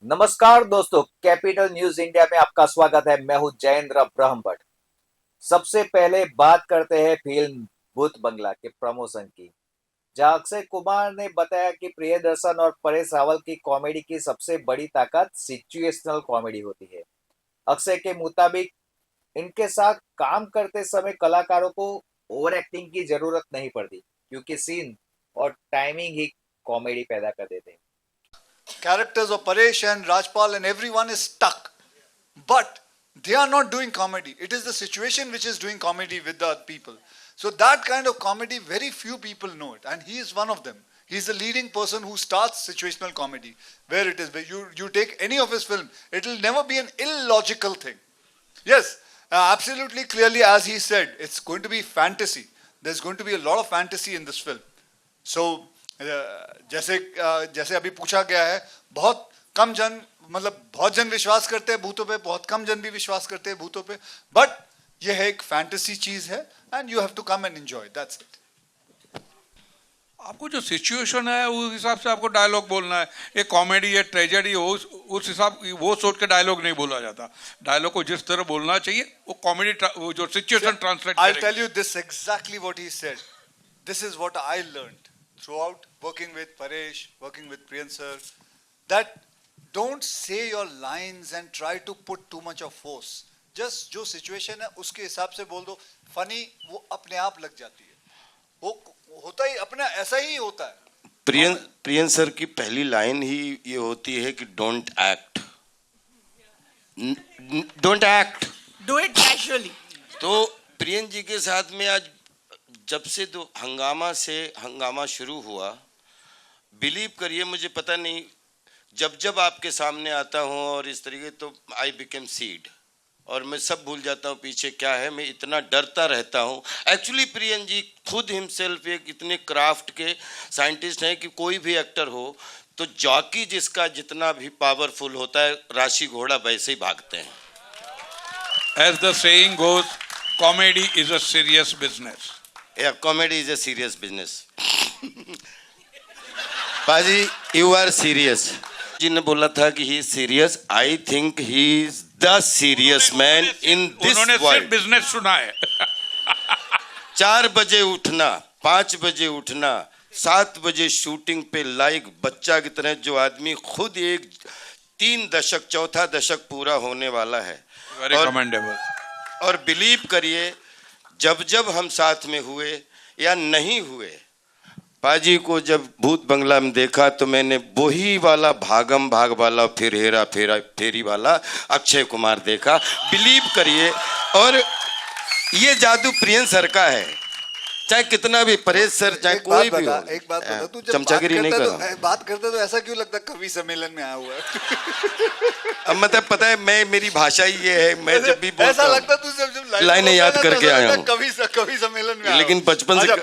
नमस्कार दोस्तों, capital news India में आपका स्वागत है। मैं हूं जयेंद्र ब्रह्मभट्ट। सबसे पहले बात करते हैं फिल्म भूत बंगला के प्रमोशन की, जहां अक्षय कुमार ने बताया कि प्रियदर्शन और परेश रावल की कॉमेडी की सबसे बड़ी ताकत सिचुएशनल कॉमेडी होती है। अक्षय के मुताबिक इनके साथ काम करते समय कलाकारों को ओवर एक्टिंग की जरूरत नहीं पड़ती, क्योंकि सीन और टाइमिंग ही कॉमेडी पैदा कर देते हैं। Characters of Paresh and Rajpal and everyone is stuck. But they are not doing comedy. It is the situation which is doing comedy with the people. So that kind of comedy, very few people know it. And he is one of them. He is the leading person who starts situational comedy. Where it is, where you take any of his film, it will never be an illogical thing. Yes, absolutely clearly as he said, it's going to be fantasy. There's going to be a lot of fantasy in this film. So जैसे जैसे अभी पूछा गया है, बहुत कम जन मतलब बहुत जन विश्वास करते हैं भूतों पे, बहुत कम जन भी विश्वास करते हैं भूतों पे, बट ये है एक फैंटेसी चीज है and you have to come and enjoy, that's it. आपको जो सिचुएशन है उस हिसाब से आपको डायलॉग बोलना है। ये कॉमेडी है, ट्रेजेडी हो, उस हिसाब वो सोच के डायलॉग नहीं बोला जाता। डायलॉग को जिस तरह बोलना चाहिए वो कॉमेडी वो जो situation translate I tell you this exactly what he said, this is what I learned throughout working with Paresh, working with Priyan sir, that don't say your lines and try to put too much of force. Just जो situation है उसके हिसाब से बोल दो, funny वो अपने आप लग जाती है, वो होता ही अपना ऐसा ही होता है। प्रियन सर की पहली लाइन ही ये होती है कि don't act, don't act, do it casually. तो प्रियन जी के साथ में आज जब से तो हंगामा शुरू हुआ, बिलीव करिए मुझे पता नहीं, जब आपके सामने आता हूँ और इस तरीके तो आई बिकेम सीड और मैं सब भूल जाता हूँ पीछे क्या है, मैं इतना डरता रहता हूँ। एक्चुअली प्रियन जी खुद हिमसेल्फ एक इतने क्राफ्ट के साइंटिस्ट हैं कि कोई भी एक्टर हो तो जॉकी जिसका जितना भी पावरफुल होता है, राशि घोड़ा वैसे ही भागते हैं। As the saying goes, comedy is a serious business. Yeah, comedy is a serious business. पाजी, you are serious. जी ने बोला था कि he is serious. I think he is the serious man in this world. उन्होंने सिर्फ business सुना है। 4 बजे उठना, 5 बजे उठना, 7 बजे शूटिंग पे लाइक बच्चा की तरह, जो आदमी खुद एक 3 दशक, चौथा दशक पूरा होने वाला है। Very commendable. और बिलीव करिए जब हम साथ में हुए या नहीं हुए, पाजी को जब भूत बंगला में देखा तो मैंने वही वाला भागम भाग वाला फिर हेरा फेरा फेरी वाला अक्षय कुमार देखा, बिलीव करिए। और ये जादू प्रियन सर का है, चाहे कितना भी परेश सर चाहे कोई भी हो। एक बात बता, तू जब चमचागिरी नहीं कर बात करता तो ऐसा क्यों लगता कवि सम्मेलन में आया हुआ है? अब मतलब पता है मैं मेरी भाषा ही ये है, मैं जब भी बोलता ऐसा लगता तू जब लाइनें याद करके आया हूँ, कवि सम्मेलन में, लेकिन बचपन से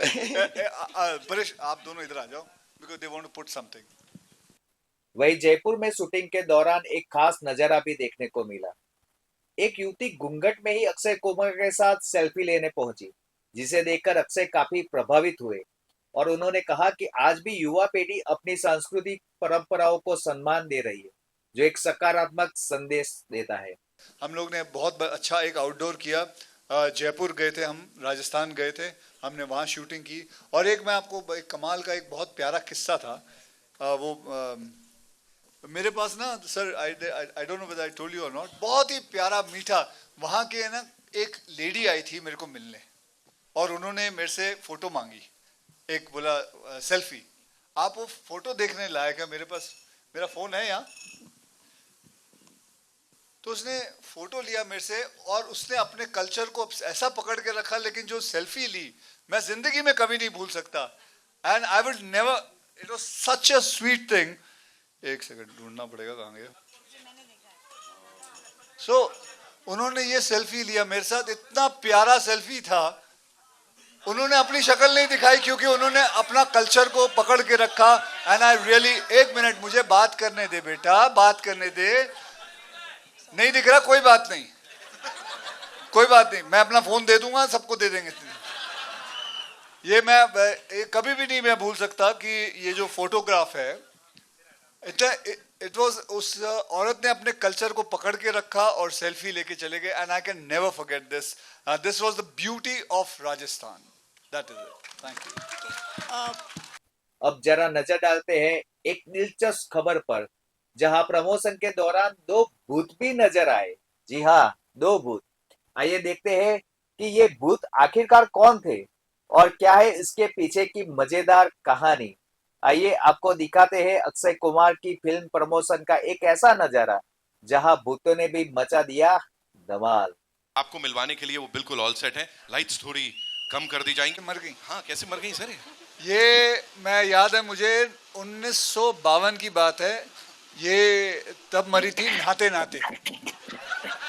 परेश आप दोनों इधर आ जाओ, because they want to put something. वही जयपुर में शूटिंग के दौरान एक खास नजारा भी देखने को मिला। एक युवती घूंघट में ही अक्षय कुमार के साथ सेल्फी लेने पहुंची, जिसे देखकर अक्षय काफी प्रभावित हुए और उन्होंने कहा कि आज भी युवा पीढ़ी अपनी सांस्कृतिक परंपराओं को सम्मान दे रही है, जो एक सकारात्मक संदेश देता है। हम लोग ने बहुत अच्छा एक आउटडोर किया, जयपुर गए थे, हम राजस्थान गए थे, हमने वहाँ शूटिंग की। और एक मैं आपको एक कमाल का एक बहुत प्यारा किस्सा था, मेरे पास ना sir, I don't know whether I told you और नॉट, बहुत ही प्यारा मीठा, वहाँ के ना एक लेडी आई थी मेरे को मिलने और उन्होंने मेरे से फोटो मांगी, एक बोला सेल्फी। आप वो फोटो देखने लायक है, मेरे पास मेरा फोन है यहाँ, तो उसने फोटो लिया मेरे से और उसने अपने कल्चर को ऐसा पकड़ के रखा, लेकिन जो सेल्फी ली मैं जिंदगी में कभी नहीं भूल सकता। And I would never, it was such a sweet thing. एक सेकंड ढूंढना पड़ेगा कहाँ गया। सो उन्होंने ये सेल्फी लिया मेरे साथ, इतना प्यारा सेल्फी था, उन्होंने अपनी शक्ल नहीं दिखाई क्योंकि उन्होंने अपना कल्चर को पकड़ के रखा। एंड आई रियली, एक मिनट मुझे बात करने दे बेटा, बात करने दे। नहीं दिख रहा, कोई बात नहीं, कोई बात नहीं, मैं अपना फोन दे दूंगा, सबको दे देंगे। ये मैं कभी भी नहीं मैं भूल सकता कि ये जो फोटोग्राफ है, इतना इट वाज उस औरत ने अपने कल्चर को पकड़ के रखा और सेल्फी लेके चले गए, and I can never forget this. This was the beauty of Rajasthan. That is it. Thank you. अब जरा नजर डालते हैं एक दिलचस्प खबर पर, जहां प्रमोशन के दौरान दो भूत भी नजर आए. जी हाँ, दो भूत. आइए देखते हैं कि ये भूत आखिरकार कौन थे और क्या है इसके पीछे की मजेदार कहानी. आइए आपको दिखाते हैं अक्षय कुमार की फिल्म प्रमोशन का एक ऐसा नजारा जहां भूतों ने भी मचा दिया धमाल. आपको मिलवाने के लिए वो बिल्कुल ऑल सेट है. लाइट्स थोड़ी कम कर दी जाएंगी. मर गई. हाँ, कैसे मर गई सर? ये मैं याद है मुझे 1952 की बात है. ये तब मरी थी नहाते नहाते.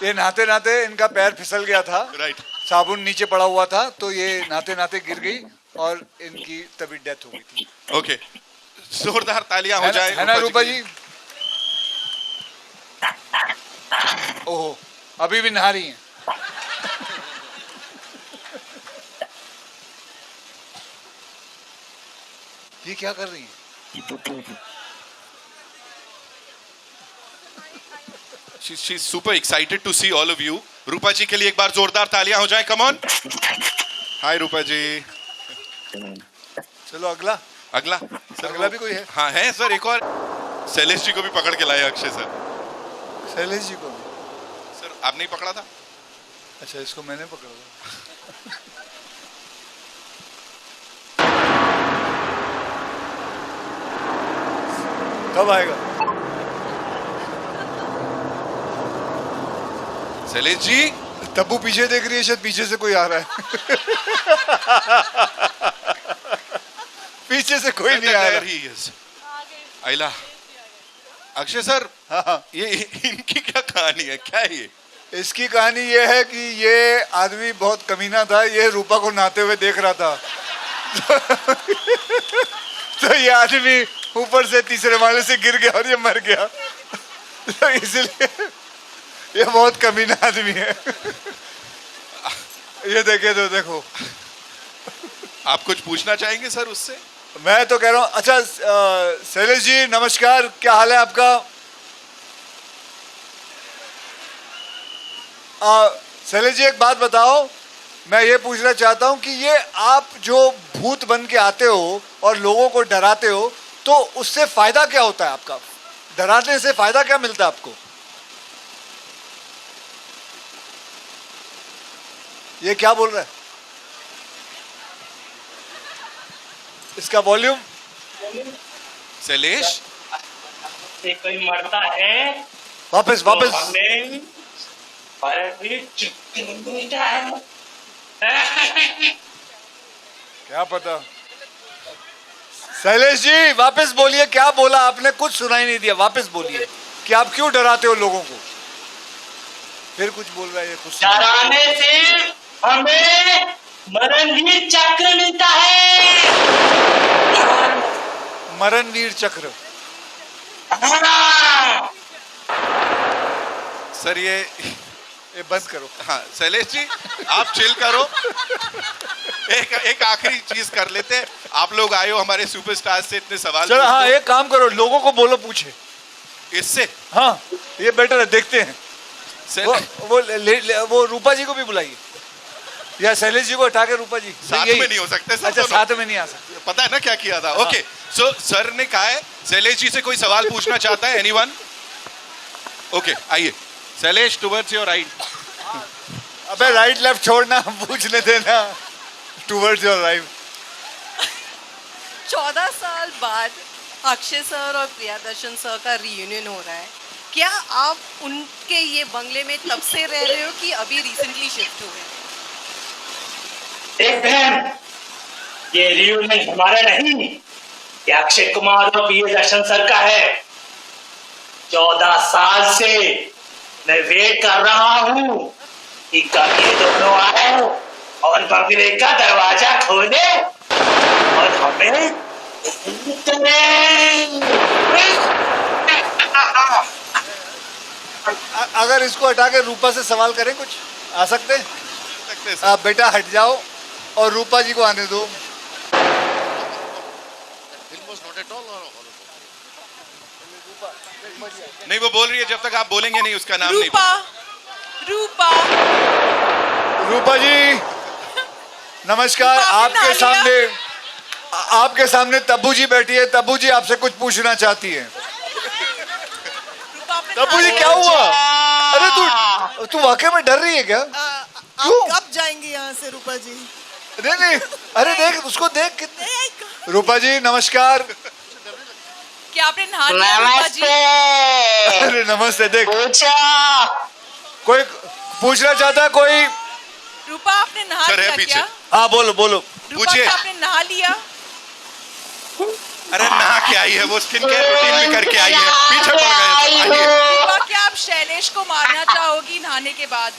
ये नहाते नहाते इनका पैर फिसल गया था. राइट. साबुन नीचे पड़ा हुआ था, तो ये नहाते नहाते गिर गई और इनकी तभी डेथ हो गई थी. ओके, जोरदार तालियां हो जाए. है ना रूपा जी? ओहो, अभी भी नहा रही हैं. ये क्या कर रही हैं? She's super excited to see all of you. रूपा जी के लिए एक बार जोरदार तालियां हो जाए. Come on. Hi Rupa ji. चलो अगला. अगला सर. अगला भी कोई है? हाँ है सर. एक और शैलेश जी को भी पकड़ के लाए अक्षय सर. शैलेश जी को. सर आपने ही पकड़ा था. अच्छा, इसको मैंने पकड़ा था. कब आएगा? शैलेश जी. तब्बू पीछे देख रही है, शायद पीछे से कोई आ रहा है. पीछे से कोई नहीं आ रहा. आइला. अक्षय सर. हाँ. ये इनकी क्या कहानी है? क्या है ये? इसकी कहानी ये है कि ये आदमी बहुत कमीना था. ये रूपा को नहाते हुए देख रहा था. तो ये आदमी ऊपर से तीसरे माले से गिर गया और ये मर गया. तो इसलिए ये बहुत कमीना आदमी है. ये देखे तो देखो. आप कुछ पूछना चाहेंगे सर उससे? मैं तो कह रहा हूँ. अच्छा शैलेश जी नमस्कार, क्या हाल है आपका? शैलेश जी एक बात बताओ. मैं ये पूछना चाहता हूँ कि ये आप जो भूत बन के आते हो और लोगों को डराते हो, तो उससे फायदा क्या होता है आपका? डराने से फायदा क्या मिलता है आपको? ये क्या बोल रहा है? इसका वॉल्यूम. शैलेश. कोई मरता है वापस वापस. तो हमें क्या पता. शैलेश जी वापस बोलिए, क्या बोला आपने? कुछ सुनाई नहीं दिया. वापस बोलिए कि आप क्यों डराते हो लोगों को. फिर कुछ बोल रहा है ये. कुछ डराने से हमें मरणवीर चक्र मिलता है. मरणवीर चक्र. हाँ। सर ये बंद करो. हाँ शैलेश जी आप चिल करो. एक आखिरी चीज कर लेते हैं. आप लोग आए हो हमारे सुपरस्टार से इतने सवाल. चलो हाँ, एक काम करो, लोगों को बोलो पूछे इससे. हाँ ये बेटर है. देखते हैं. वो रूपा जी को भी बुलाइए, या शैलेश जी को हटा के रूपा जी. साथ में नहीं हो सकते सर. अच्छा साथ में नहीं आ सकते. पता है ना क्या किया था. ओके सो सर ने कहा है शैलेश जी से कोई सवाल पूछना चाहता है. एनीवन? ओके आइए. Shailesh towards your right. अबे राइट लेफ्ट छोड़ना, पूछने देना. Towards your right. 14 साल बाद अक्षय सर और प्रियदर्शन सर का रीयूनियन हो रहा है. क्या आप उनके ये बंगले में तब से रह रहे हो कि अभी रिसेंटली शिफ्ट हुए हैं? एक बहन, ये रियूनियन हमारा नहीं, ये अक्षय कुमार और प्रियदर्शन सर का है. 14 साल से मैं वेट कर रहा हूँ कि कब ये दोनों आए और बंगले का दरवाजा खोले और हमें अगर इसको हटा के रूपा से सवाल करें, कुछ आ सकते हैं? आप बेटा हट जाओ और रूपा जी को आने दो. नहीं, वो बोल रही है जब तक आप बोलेंगे नहीं उसका नाम नहीं रूपा रूपा रूपा जी नमस्कार। रूपा, आपने नहा आपके सामने तब्बू जी बैठी है। तब्बू जी आपसे कुछ पूछना चाहती है। रूपा आपने तब्बू जी नहा क्या लिया? हुआ? अरे तू वाकई में डर रही है क्या? क्यों? आप कब जाएंगे यहाँ से रूपा जी? नहीं नहीं, अरे देख उसको देख कितने। रूपा जी नमस्कार। क्या आपने नहा लिया रूपा जी? अरे नमस्ते। देख पूछो। कोई पूछना चाहता है कोई? रूपा आपने नहा सर, है लिया पीछे। क्या? हाँ बोलो बोलो। रूपा पूछिए। क्या आपने नहा लिया? अरे नहा के आई है वो, स्किन केयर रूटीन भी करके आई है, पीछे पड़ गए। आइए। रूपा क्या आप शैलेश को मारना चाहोगी नहाने के बाद?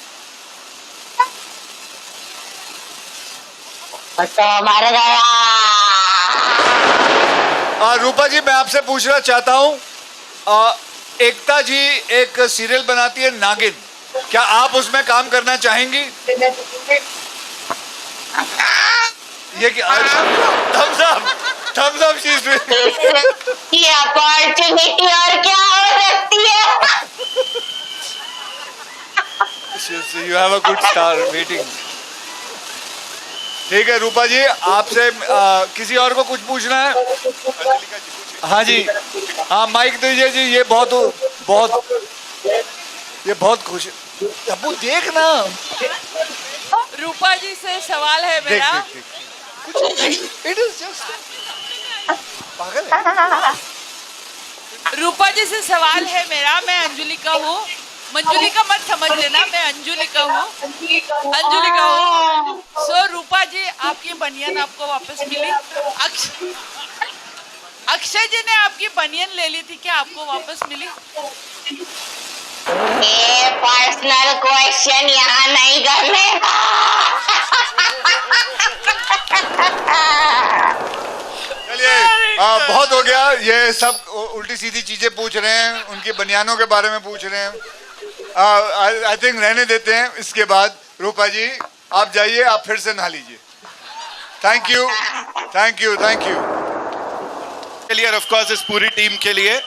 मर गया। रूपा जी मैं आपसे पूछना चाहता हूँ, एकता जी एक सीरियल बनाती है नागिन, क्या आप उसमें काम करना चाहेंगी? ये क्या? Thums up she is doing. ये अपॉर्चुनिटी और क्या हो सकती है? You have a good star waiting. ठीक है रूपा जी, आपसे किसी और को कुछ पूछना है? हाँ जी, हाँ माइक दीजिए जी। ये बहुत खुश। अबू देख ना। रूपा जी से सवाल है देख मेरा। देख देख कुछ इट इज जस्ट पागल है। रूपा जी से सवाल है मेरा। मैं अंजुलिका हूँ। मंजुलिका मत समझ लेना, मैं अंजुलिका हूँ। अंजुलिका हूँ। सो रूपा जी आपकी बनियान आपको वापस मिली। अक्षय जी ने आपकी बनियान ले ली थी, क्या आपको वापस मिली? ये पर्सनल क्वेश्चन यहाँ नहीं करने का। चलिए बहुत हो गया। ये सब उल्टी सीधी चीजें पूछ रहे हैं, उनकी बनियानों के बारे में पूछ रहे हैं। आई थिंक रहने देते हैं। इसके बाद रूपा जी आप जाइए, आप फिर से नहा लीजिए। Thank you thank you thank you. Clear of course इस पूरी टीम के लिए